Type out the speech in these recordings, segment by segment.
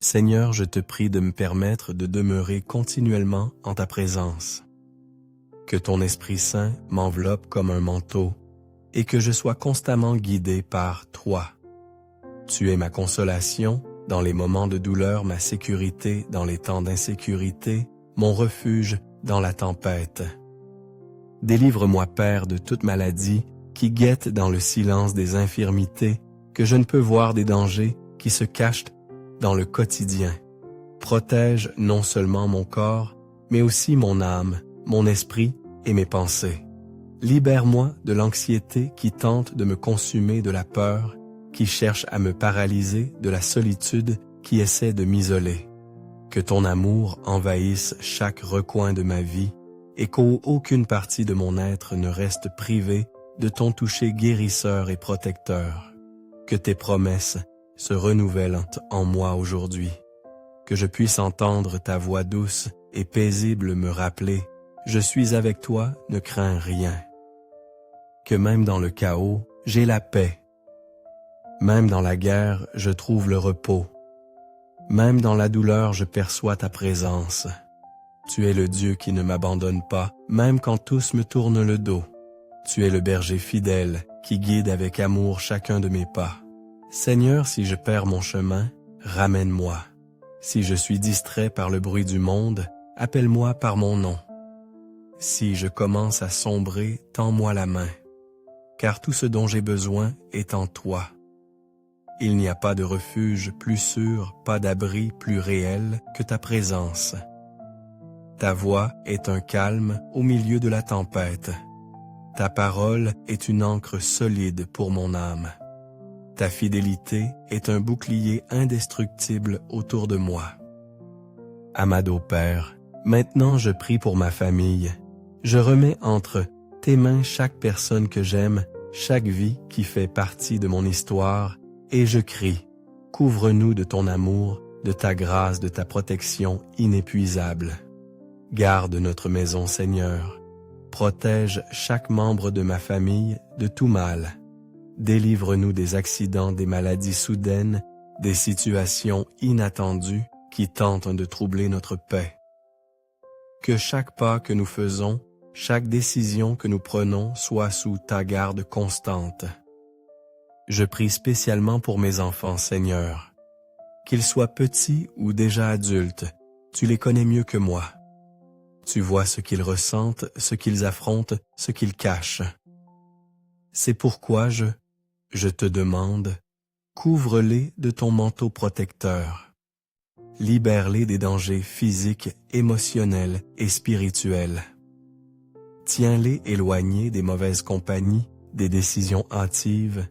Seigneur, je te prie de me permettre de demeurer continuellement en ta présence. Que ton Esprit Saint m'enveloppe comme un manteau et que je sois constamment guidé par toi. Tu es ma consolation dans les moments de douleur, ma sécurité dans les temps d'insécurité, mon refuge dans la tempête. Délivre-moi, Père, de toute maladie qui guette dans le silence des infirmités, que je ne peux voir des dangers qui se cachent dans le quotidien. Protège non seulement mon corps, mais aussi mon âme, mon esprit et mes pensées. Libère-moi de l'anxiété qui tente de me consumer, de la peur qui cherche à me paralyser, de la solitude qui essaie de m'isoler. Que ton amour envahisse chaque recoin de ma vie et qu'aucune partie de mon être ne reste privée de ton toucher guérisseur et protecteur. Que tes promesses se renouvellent en moi aujourd'hui. Que je puisse entendre ta voix douce et paisible me rappeler « Je suis avec toi, ne crains rien ». Que même dans le chaos, j'ai la paix. Même dans la guerre, je trouve le repos. Même dans la douleur, je perçois ta présence. Tu es le Dieu qui ne m'abandonne pas, même quand tous me tournent le dos. Tu es le berger fidèle qui guide avec amour chacun de mes pas. Seigneur, si je perds mon chemin, ramène-moi. Si je suis distrait par le bruit du monde, appelle-moi par mon nom. Si je commence à sombrer, tends-moi la main. Car tout ce dont j'ai besoin est en toi. Il n'y a pas de refuge plus sûr, pas d'abri plus réel que ta présence. Ta voix est un calme au milieu de la tempête. Ta parole est une ancre solide pour mon âme. Ta fidélité est un bouclier indestructible autour de moi. Amado Père, maintenant je prie pour ma famille. Je remets entre tes mains chaque personne que j'aime, chaque vie qui fait partie de mon histoire, et je crie, couvre-nous de ton amour, de ta grâce, de ta protection inépuisable. Garde notre maison, Seigneur. Protège chaque membre de ma famille de tout mal. Délivre-nous des accidents, des maladies soudaines, des situations inattendues qui tentent de troubler notre paix. Que chaque pas que nous faisons, chaque décision que nous prenons soit sous ta garde constante. Je prie spécialement pour mes enfants, Seigneur. Qu'ils soient petits ou déjà adultes, tu les connais mieux que moi. Tu vois ce qu'ils ressentent, ce qu'ils affrontent, ce qu'ils cachent. C'est pourquoi je te demande, couvre-les de ton manteau protecteur. Libère-les des dangers physiques, émotionnels et spirituels. Tiens-les éloignés des mauvaises compagnies, des décisions hâtives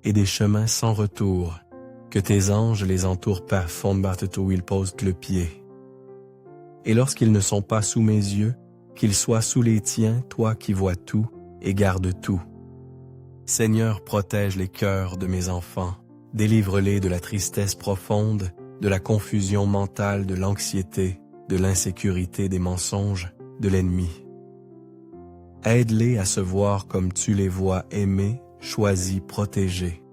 et des chemins sans retour. Que tes anges les entourent parfaitement où ils posent le pied. Et lorsqu'ils ne sont pas sous mes yeux, qu'ils soient sous les tiens, toi qui vois tout et gardes tout. Seigneur, protège les cœurs de mes enfants. Délivre-les de la tristesse profonde, de la confusion mentale, de l'anxiété, de l'insécurité, des mensonges, de l'ennemi. Aide-les à se voir comme tu les vois, aimés, choisis, protégés.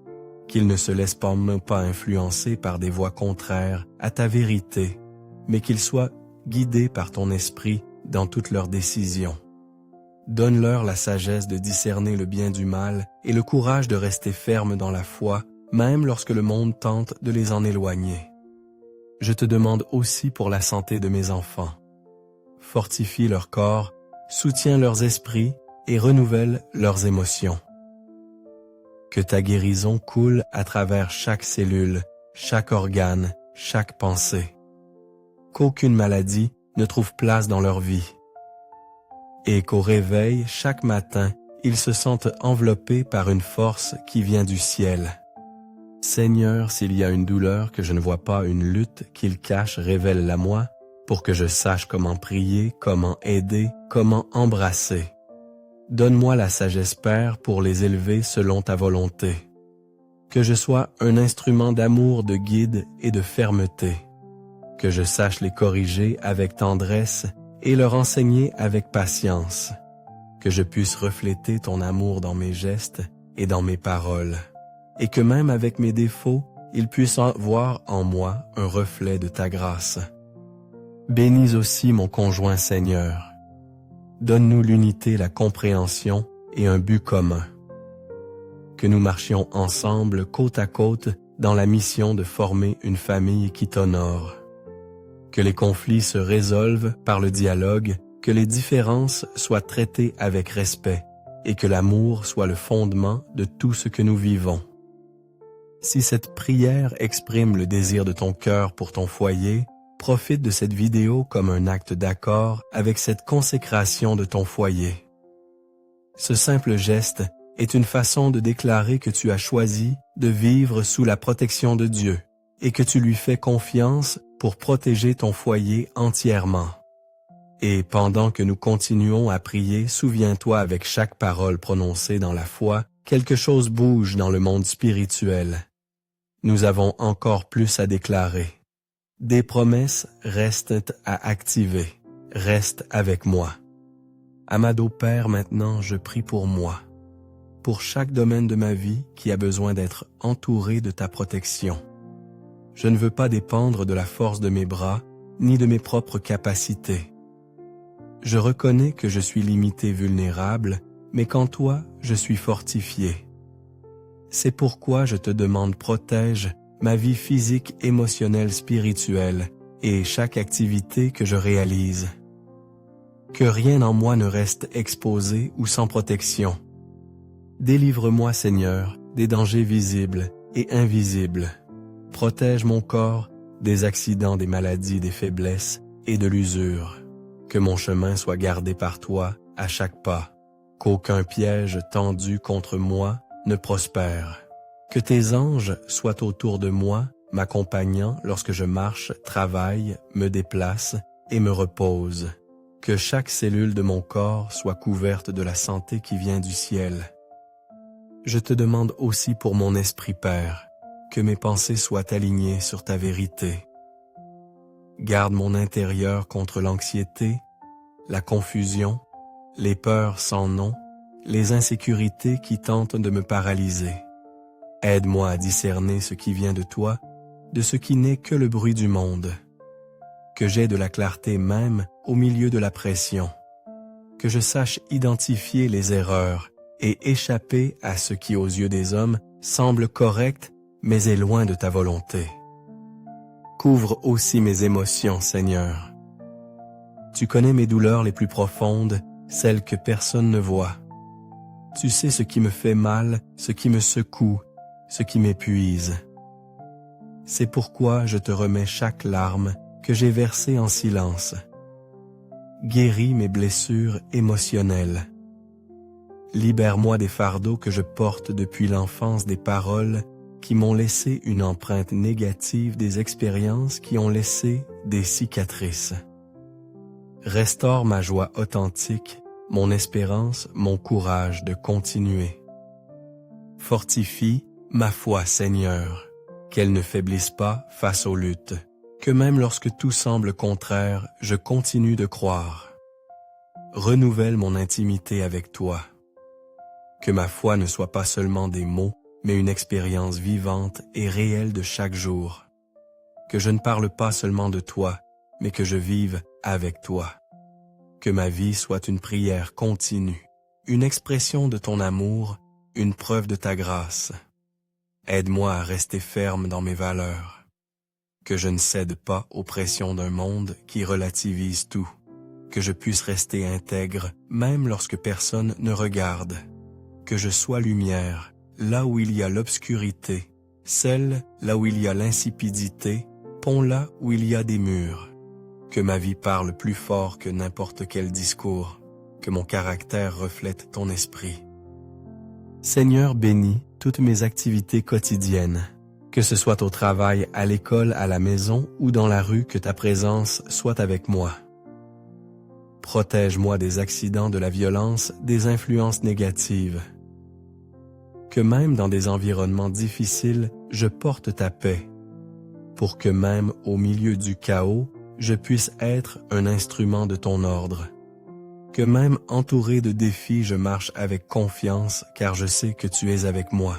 Qu'ils ne se laissent pas influencer par des voix contraires à ta vérité, mais qu'ils soient guidés par ton esprit dans toutes leurs décisions. Donne-leur la sagesse de discerner le bien du mal et le courage de rester ferme dans la foi, même lorsque le monde tente de les en éloigner. Je te demande aussi pour la santé de mes enfants. Fortifie leur corps, soutiens leurs esprits et renouvelle leurs émotions. Que ta guérison coule à travers chaque cellule, chaque organe, chaque pensée. Qu'aucune maladie ne trouve place dans leur vie. Et qu'au réveil, chaque matin, ils se sentent enveloppés par une force qui vient du ciel. Seigneur, s'il y a une douleur que je ne vois pas, une lutte qu'ils cachent, révèle-la moi, pour que je sache comment prier, comment aider, comment embrasser. Donne-moi la sagesse, Père, pour les élever selon ta volonté. Que je sois un instrument d'amour, de guide et de fermeté. Que je sache les corriger avec tendresse et leur enseigner avec patience. Que je puisse refléter ton amour dans mes gestes et dans mes paroles. Et que même avec mes défauts, ils puissent voir en moi un reflet de ta grâce. Bénis aussi mon conjoint, Seigneur. Donne-nous l'unité, la compréhension et un but commun. Que nous marchions ensemble, côte à côte, dans la mission de former une famille qui t'honore. Que les conflits se résolvent par le dialogue, que les différences soient traitées avec respect et que l'amour soit le fondement de tout ce que nous vivons. Si cette prière exprime le désir de ton cœur pour ton foyer, profite de cette vidéo comme un acte d'accord avec cette consécration de ton foyer. Ce simple geste est une façon de déclarer que tu as choisi de vivre sous la protection de Dieu et que tu lui fais confiance pour protéger ton foyer entièrement. Et pendant que nous continuons à prier, souviens-toi avec chaque parole prononcée dans la foi, quelque chose bouge dans le monde spirituel. Nous avons encore plus à déclarer. Des promesses restent à activer. Reste avec moi. Amado Père, maintenant je prie pour moi, pour chaque domaine de ma vie qui a besoin d'être entouré de ta protection. Je ne veux pas dépendre de la force de mes bras, ni de mes propres capacités. Je reconnais que je suis limité et vulnérable, mais qu'en toi, je suis fortifié. C'est pourquoi je te demande protège ma vie physique, émotionnelle, spirituelle et chaque activité que je réalise. Que rien en moi ne reste exposé ou sans protection. Délivre-moi, Seigneur, des dangers visibles et invisibles. Protège mon corps des accidents, des maladies, des faiblesses et de l'usure. Que mon chemin soit gardé par toi à chaque pas. Qu'aucun piège tendu contre moi ne prospère. Que tes anges soient autour de moi, m'accompagnant lorsque je marche, travaille, me déplace et me repose. Que chaque cellule de mon corps soit couverte de la santé qui vient du ciel. Je te demande aussi pour mon esprit, Père, que mes pensées soient alignées sur ta vérité. Garde mon intérieur contre l'anxiété, la confusion, les peurs sans nom, les insécurités qui tentent de me paralyser. Aide-moi à discerner ce qui vient de toi, de ce qui n'est que le bruit du monde. Que j'aie de la clarté même au milieu de la pression. Que je sache identifier les erreurs et échapper à ce qui aux yeux des hommes semble correct mais est loin de ta volonté. Couvre aussi mes émotions, Seigneur. Tu connais mes douleurs les plus profondes, celles que personne ne voit. Tu sais ce qui me fait mal, ce qui me secoue, ce qui m'épuise. C'est pourquoi je te remets chaque larme que j'ai versée en silence. Guéris mes blessures émotionnelles. Libère-moi des fardeaux que je porte depuis l'enfance, des paroles qui m'ont laissé une empreinte négative, des expériences qui ont laissé des cicatrices. Restaure ma joie authentique, mon espérance, mon courage de continuer. Fortifie ma foi, Seigneur, qu'elle ne faiblisse pas face aux luttes, que même lorsque tout semble contraire, je continue de croire. Renouvelle mon intimité avec toi. Que ma foi ne soit pas seulement des mots, mais une expérience vivante et réelle de chaque jour. Que je ne parle pas seulement de toi, mais que je vive avec toi. Que ma vie soit une prière continue, une expression de ton amour, une preuve de ta grâce. Aide-moi à rester ferme dans mes valeurs. Que je ne cède pas aux pressions d'un monde qui relativise tout. Que je puisse rester intègre même lorsque personne ne regarde. Que je sois lumière là où il y a l'obscurité, celle là où il y a l'insipidité, pont là où il y a des murs. Que ma vie parle plus fort que n'importe quel discours. Que mon caractère reflète ton esprit. Seigneur, bénis toutes mes activités quotidiennes, que ce soit au travail, à l'école, à la maison ou dans la rue, que ta présence soit avec moi. Protège-moi des accidents, de la violence, des influences négatives. Que même dans des environnements difficiles, je porte ta paix, pour que même au milieu du chaos, je puisse être un instrument de ton ordre. Que même entouré de défis, je marche avec confiance, car je sais que tu es avec moi.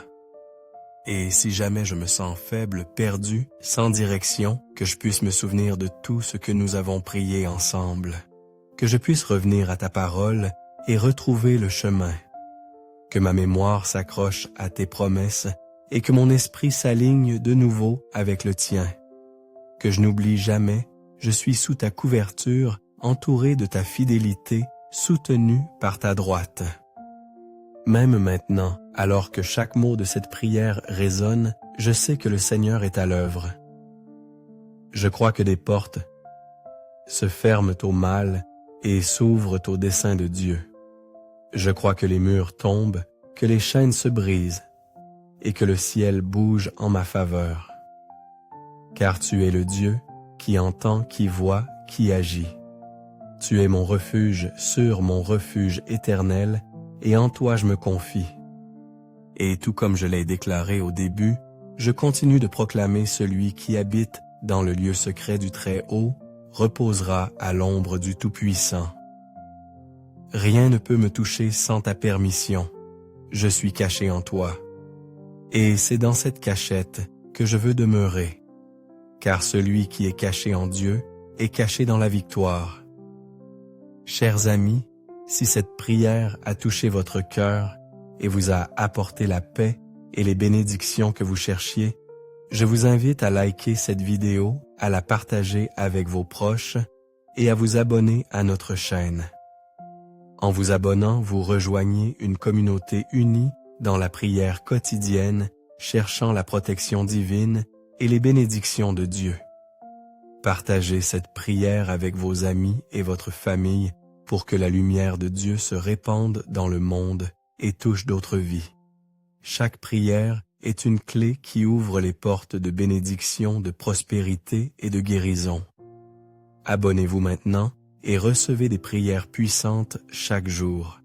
Et si jamais je me sens faible, perdu, sans direction, que je puisse me souvenir de tout ce que nous avons prié ensemble. Que je puisse revenir à ta parole et retrouver le chemin. Que ma mémoire s'accroche à tes promesses et que mon esprit s'aligne de nouveau avec le tien. Que je n'oublie jamais, je suis sous ta couverture, entouré de ta fidélité, soutenu par ta droite. Même maintenant, alors que chaque mot de cette prière résonne, je sais que le Seigneur est à l'œuvre. Je crois que des portes se ferment au mal et s'ouvrent au dessein de Dieu. Je crois que les murs tombent, que les chaînes se brisent et que le ciel bouge en ma faveur. Car tu es le Dieu qui entend, qui voit, qui agit. Tu es mon refuge sûr, mon refuge éternel, et en toi je me confie. Et tout comme je l'ai déclaré au début, je continue de proclamer celui qui habite dans le lieu secret du Très-Haut, reposera à l'ombre du Tout-Puissant. Rien ne peut me toucher sans ta permission. Je suis caché en toi. Et c'est dans cette cachette que je veux demeurer. Car celui qui est caché en Dieu est caché dans la victoire. Chers amis, si cette prière a touché votre cœur et vous a apporté la paix et les bénédictions que vous cherchiez, je vous invite à liker cette vidéo, à la partager avec vos proches et à vous abonner à notre chaîne. En vous abonnant, vous rejoignez une communauté unie dans la prière quotidienne, cherchant la protection divine et les bénédictions de Dieu. Partagez cette prière avec vos amis et votre famille pour que la lumière de Dieu se répande dans le monde et touche d'autres vies. Chaque prière est une clé qui ouvre les portes de bénédiction, de prospérité et de guérison. Abonnez-vous maintenant et recevez des prières puissantes chaque jour.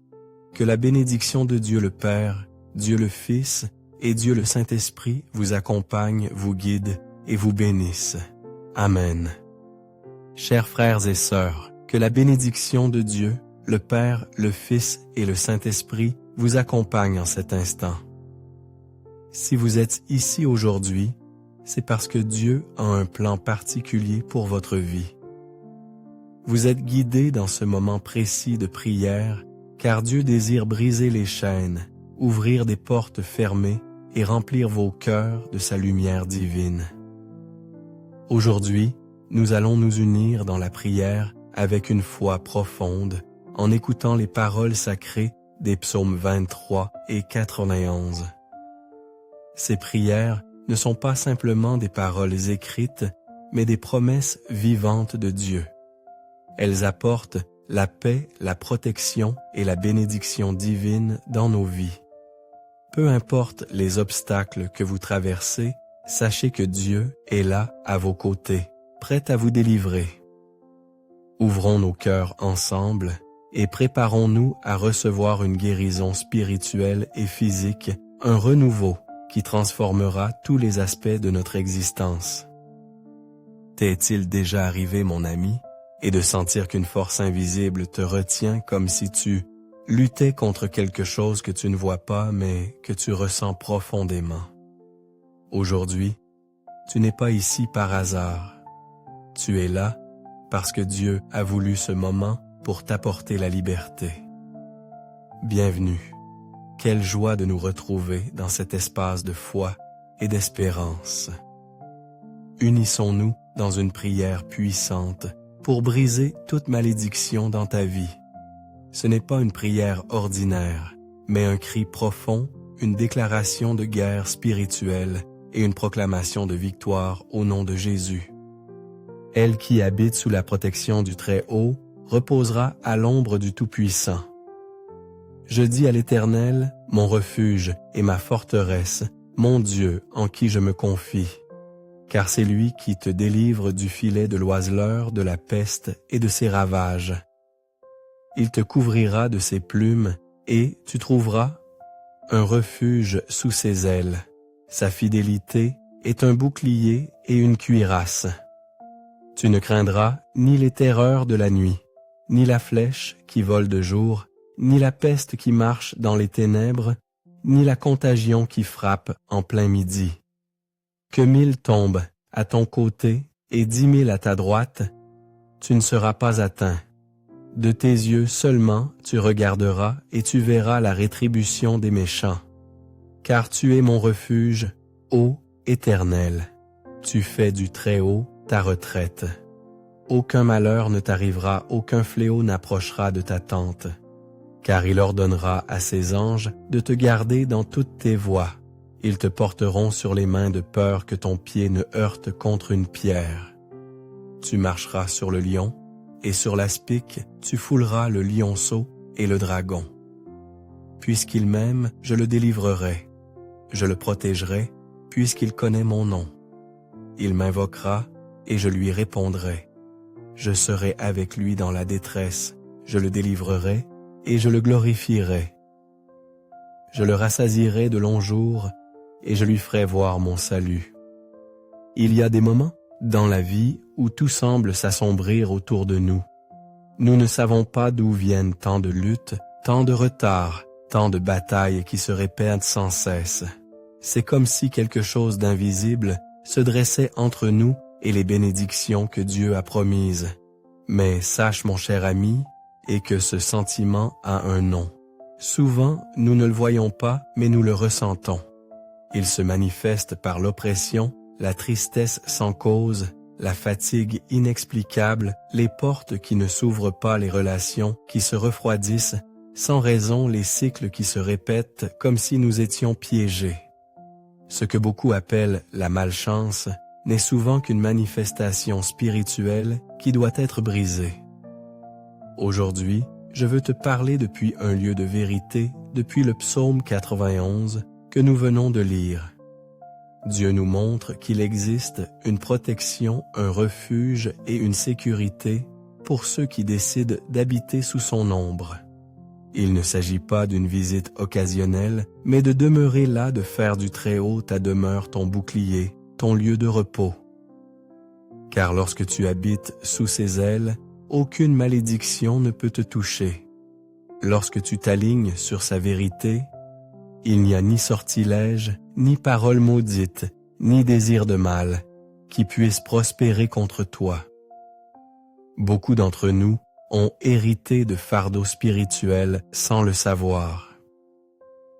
Que la bénédiction de Dieu le Père, Dieu le Fils et Dieu le Saint-Esprit vous accompagnent, vous guident et vous bénissent. Amen. Chers frères et sœurs, que la bénédiction de Dieu, le Père, le Fils et le Saint-Esprit vous accompagnent en cet instant. Si vous êtes ici aujourd'hui, c'est parce que Dieu a un plan particulier pour votre vie. Vous êtes guidés dans ce moment précis de prière, car Dieu désire briser les chaînes, ouvrir des portes fermées et remplir vos cœurs de sa lumière divine. Aujourd'hui, nous allons nous unir dans la prière avec une foi profonde, en écoutant les paroles sacrées des psaumes 23 et 91. Ces prières ne sont pas simplement des paroles écrites, mais des promesses vivantes de Dieu. Elles apportent la paix, la protection et la bénédiction divine dans nos vies. Peu importe les obstacles que vous traversez, sachez que Dieu est là à vos côtés, prêt à vous délivrer. Ouvrons nos cœurs ensemble et préparons-nous à recevoir une guérison spirituelle et physique, un renouveau qui transformera tous les aspects de notre existence. T'est-il déjà arrivé, mon ami, et de sentir qu'une force invisible te retient comme si tu luttais contre quelque chose que tu ne vois pas mais que tu ressens profondément? Aujourd'hui, tu n'es pas ici par hasard. Tu es là parce que Dieu a voulu ce moment pour t'apporter la liberté. Bienvenue. Quelle joie de nous retrouver dans cet espace de foi et d'espérance. Unissons-nous dans une prière puissante pour briser toute malédiction dans ta vie. Ce n'est pas une prière ordinaire, mais un cri profond, une déclaration de guerre spirituelle et une proclamation de victoire au nom de Jésus. Elle qui habite sous la protection du Très-Haut reposera à l'ombre du Tout-Puissant. Je dis à l'Éternel, mon refuge et ma forteresse, mon Dieu en qui je me confie. Car c'est lui qui te délivre du filet de l'oiseleur, de la peste et de ses ravages. Il te couvrira de ses plumes et tu trouveras un refuge sous ses ailes. Sa fidélité est un bouclier et une cuirasse. Tu ne craindras ni les terreurs de la nuit, ni la flèche qui vole de jour, ni la peste qui marche dans les ténèbres, ni la contagion qui frappe en plein midi. Que 1000 tombent à ton côté et 10 000 à ta droite, tu ne seras pas atteint. De tes yeux seulement tu regarderas et tu verras la rétribution des méchants. Car tu es mon refuge, ô Éternel. Tu fais du Très-Haut ta retraite. Aucun malheur ne t'arrivera, aucun fléau n'approchera de ta tente. Car il ordonnera à ses anges de te garder dans toutes tes voies. Ils te porteront sur les mains de peur que ton pied ne heurte contre une pierre. Tu marcheras sur le lion, et sur l'aspic tu fouleras le lionceau et le dragon. Puisqu'il m'aime, je le délivrerai. Je le protégerai, puisqu'il connaît mon nom. Il m'invoquera, et je lui répondrai. Je serai avec lui dans la détresse, je le délivrerai, et je le glorifierai. Je le rassasierai de longs jours, et je lui ferai voir mon salut. Il y a des moments dans la vie où tout semble s'assombrir autour de nous. Nous ne savons pas d'où viennent tant de luttes, tant de retards, tant de batailles qui se répètent sans cesse. C'est comme si quelque chose d'invisible se dressait entre nous et les bénédictions que Dieu a promises. Mais sache, mon cher ami, et que ce sentiment a un nom. Souvent, nous ne le voyons pas, mais nous le ressentons. Il se manifeste par l'oppression, la tristesse sans cause, la fatigue inexplicable, les portes qui ne s'ouvrent pas, les relations qui se refroidissent, sans raison les cycles qui se répètent comme si nous étions piégés. Ce que beaucoup appellent la malchance n'est souvent qu'une manifestation spirituelle qui doit être brisée. Aujourd'hui, je veux te parler depuis un lieu de vérité, depuis le psaume 91 que nous venons de lire. Dieu nous montre qu'il existe une protection, un refuge et une sécurité pour ceux qui décident d'habiter sous son ombre. Il ne s'agit pas d'une visite occasionnelle, mais de demeurer là, de faire du Très-Haut ta demeure, ton bouclier, ton lieu de repos. Car lorsque tu habites sous ses ailes, aucune malédiction ne peut te toucher. Lorsque tu t'alignes sur sa vérité, il n'y a ni sortilège, ni parole maudite, ni désir de mal, qui puisse prospérer contre toi. Beaucoup d'entre nous ont hérité de fardeaux spirituels sans le savoir.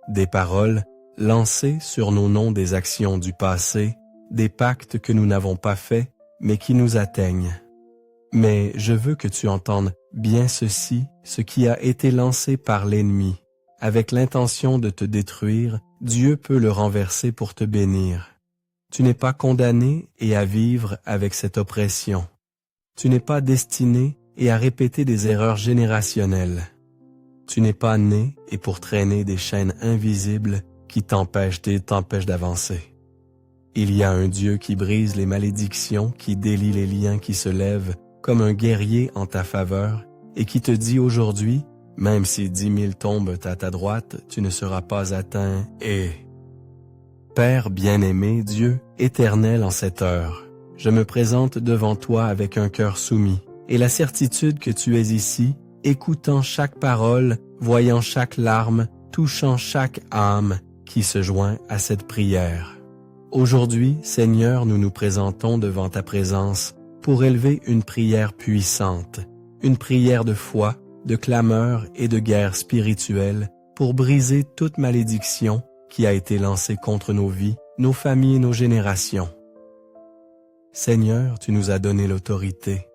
Des paroles lancées sur nos noms, des actions du passé, des pactes que nous n'avons pas faits, mais qui nous atteignent. Mais je veux que tu entendes bien ceci, ce qui a été lancé par l'ennemi. Avec l'intention de te détruire, Dieu peut le renverser pour te bénir. Tu n'es pas condamné et à vivre avec cette oppression. Tu n'es pas destiné et à répéter des erreurs générationnelles. Tu n'es pas né et pour traîner des chaînes invisibles qui t'empêchent d'avancer. Il y a un Dieu qui brise les malédictions, qui délie les liens qui se lèvent comme un guerrier en ta faveur et qui te dit aujourd'hui, même si 10 000 tombent à ta droite, tu ne seras pas atteint et... Père bien-aimé, Dieu, éternel en cette heure, je me présente devant toi avec un cœur soumis et la certitude que tu es ici, écoutant chaque parole, voyant chaque larme, touchant chaque âme qui se joint à cette prière. Aujourd'hui, Seigneur, nous nous présentons devant ta présence pour élever une prière puissante, une prière de foi, de clameur et de guerre spirituelle pour briser toute malédiction qui a été lancée contre nos vies, nos familles et nos générations. Seigneur, tu nous as donné l'autorité.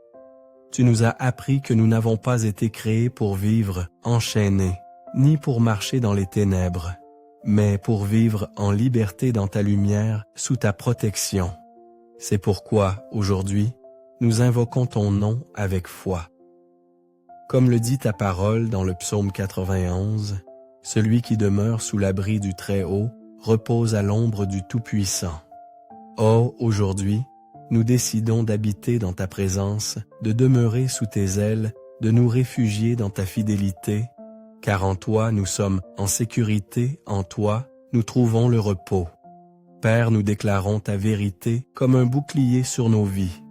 Tu nous as appris que nous n'avons pas été créés pour vivre enchaînés, ni pour marcher dans les ténèbres, mais pour vivre en liberté dans ta lumière, sous ta protection. C'est pourquoi, aujourd'hui, nous invoquons ton nom avec foi. Comme le dit ta parole dans le psaume 91, celui qui demeure sous l'abri du Très-Haut repose à l'ombre du Tout-Puissant. Oh, aujourd'hui, nous décidons d'habiter dans ta présence, de demeurer sous tes ailes, de nous réfugier dans ta fidélité, car en toi nous sommes en sécurité, en toi nous trouvons le repos. Père, nous déclarons ta vérité comme un bouclier sur nos vies.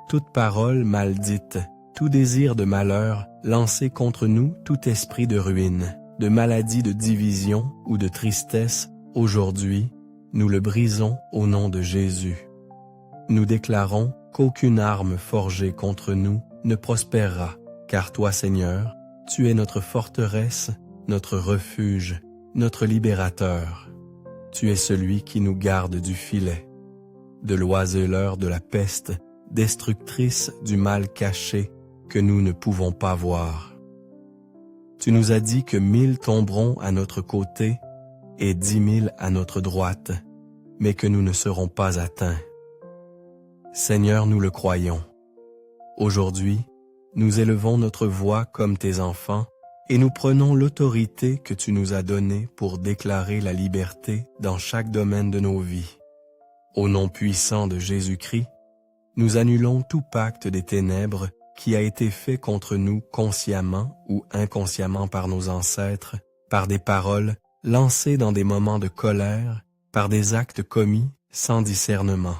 Toute parole maldite, tout désir de malheur lancé contre nous, tout esprit de ruine, de maladie, de division ou de tristesse, aujourd'hui, nous le brisons au nom de Jésus. Nous déclarons qu'aucune arme forgée contre nous ne prospérera, car toi, Seigneur, tu es notre forteresse, notre refuge, notre libérateur. Tu es celui qui nous garde du filet, de l'oiseleur de la peste, destructrice du mal caché que nous ne pouvons pas voir. Tu nous as dit que 1000 tomberont à notre côté et 10 000 à notre droite, mais que nous ne serons pas atteints. Seigneur, nous le croyons. Aujourd'hui, nous élevons notre voix comme tes enfants et nous prenons l'autorité que tu nous as donnée pour déclarer la liberté dans chaque domaine de nos vies. Au nom puissant de Jésus-Christ, nous annulons tout pacte des ténèbres qui a été fait contre nous consciemment ou inconsciemment par nos ancêtres, par des paroles lancées dans des moments de colère, par des actes commis sans discernement.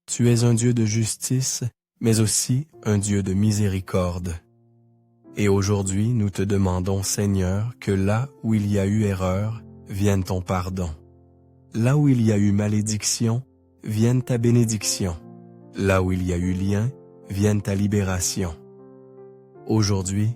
Tu es un Dieu de justice, mais aussi un Dieu de miséricorde. Et aujourd'hui, nous te demandons, Seigneur, que là où il y a eu erreur, vienne ton pardon. Là où il y a eu malédiction, vienne ta bénédiction. Là où il y a eu lien, vienne ta libération. Aujourd'hui,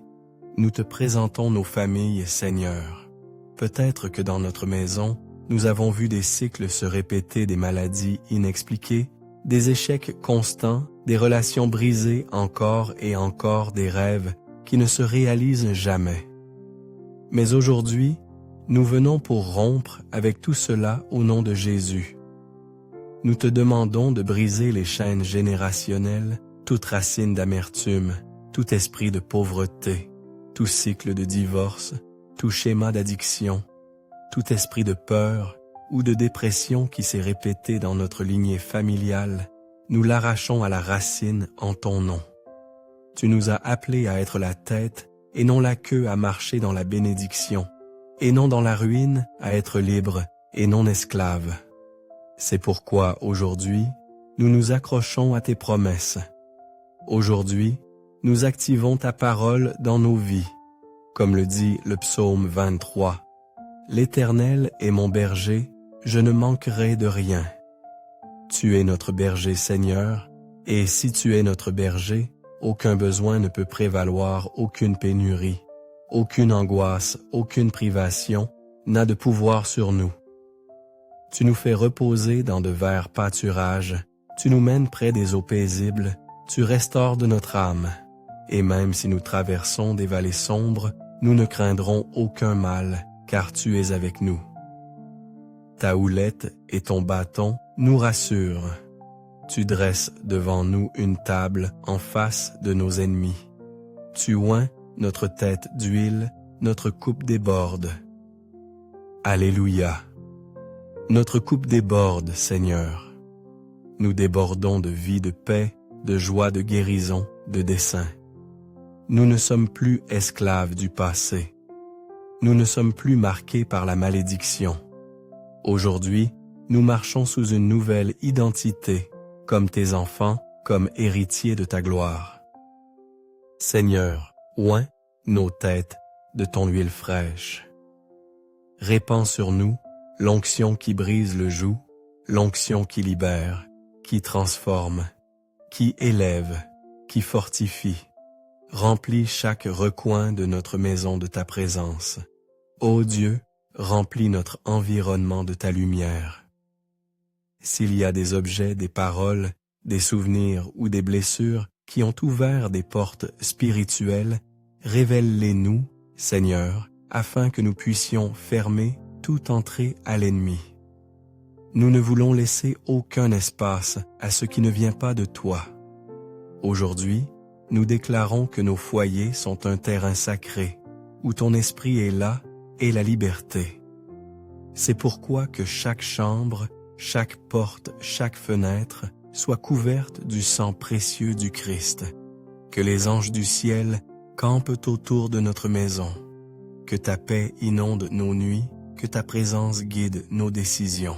nous te présentons nos familles, Seigneur. Peut-être que dans notre maison, nous avons vu des cycles se répéter, des maladies inexpliquées, des échecs constants, des relations brisées encore et encore, des rêves qui ne se réalisent jamais. Mais aujourd'hui, nous venons pour rompre avec tout cela au nom de Jésus. Nous te demandons de briser les chaînes générationnelles, toute racine d'amertume, tout esprit de pauvreté, tout cycle de divorce, tout schéma d'addiction, tout esprit de peur ou de dépression qui s'est répété dans notre lignée familiale, nous l'arrachons à la racine en ton nom. Tu nous as appelés à être la tête et non la queue, à marcher dans la bénédiction, et non dans la ruine, à être libres et non esclaves. C'est pourquoi aujourd'hui, nous nous accrochons à tes promesses. Aujourd'hui, nous activons ta parole dans nos vies. Comme le dit le psaume 23, « L'Éternel est mon berger, je ne manquerai de rien. » Tu es notre berger, Seigneur, et si tu es notre berger, aucun besoin ne peut prévaloir, aucune pénurie, aucune angoisse, aucune privation n'a de pouvoir sur nous. Tu nous fais reposer dans de verts pâturages, tu nous mènes près des eaux paisibles, tu restaures de notre âme. Et même si nous traversons des vallées sombres, nous ne craindrons aucun mal, car tu es avec nous. Ta houlette et ton bâton nous rassurent. Tu dresses devant nous une table en face de nos ennemis. Tu oins notre tête d'huile, notre coupe déborde. Alléluia. Notre coupe déborde, Seigneur. Nous débordons de vie, de paix, de joie, de guérison, de dessein. Nous ne sommes plus esclaves du passé. Nous ne sommes plus marqués par la malédiction. Aujourd'hui, nous marchons sous une nouvelle identité, comme tes enfants, comme héritiers de ta gloire. Seigneur, oins nos têtes de ton huile fraîche. Répands sur nous l'onction qui brise le joug, l'onction qui libère, qui transforme, qui élève, qui fortifie. Remplis chaque recoin de notre maison de ta présence. Ô Dieu, remplis notre environnement de ta lumière. S'il y a des objets, des paroles, des souvenirs ou des blessures qui ont ouvert des portes spirituelles, révèle-les-nous, Seigneur, afin que nous puissions fermer toute entrée à l'ennemi. Nous ne voulons laisser aucun espace à ce qui ne vient pas de toi. Aujourd'hui, nous déclarons que nos foyers sont un terrain sacré, où ton esprit est là et la liberté. C'est pourquoi que chaque chambre, chaque porte, chaque fenêtre soit couverte du sang précieux du Christ, que les anges du ciel campent autour de notre maison, que ta paix inonde nos nuits, que ta présence guide nos décisions.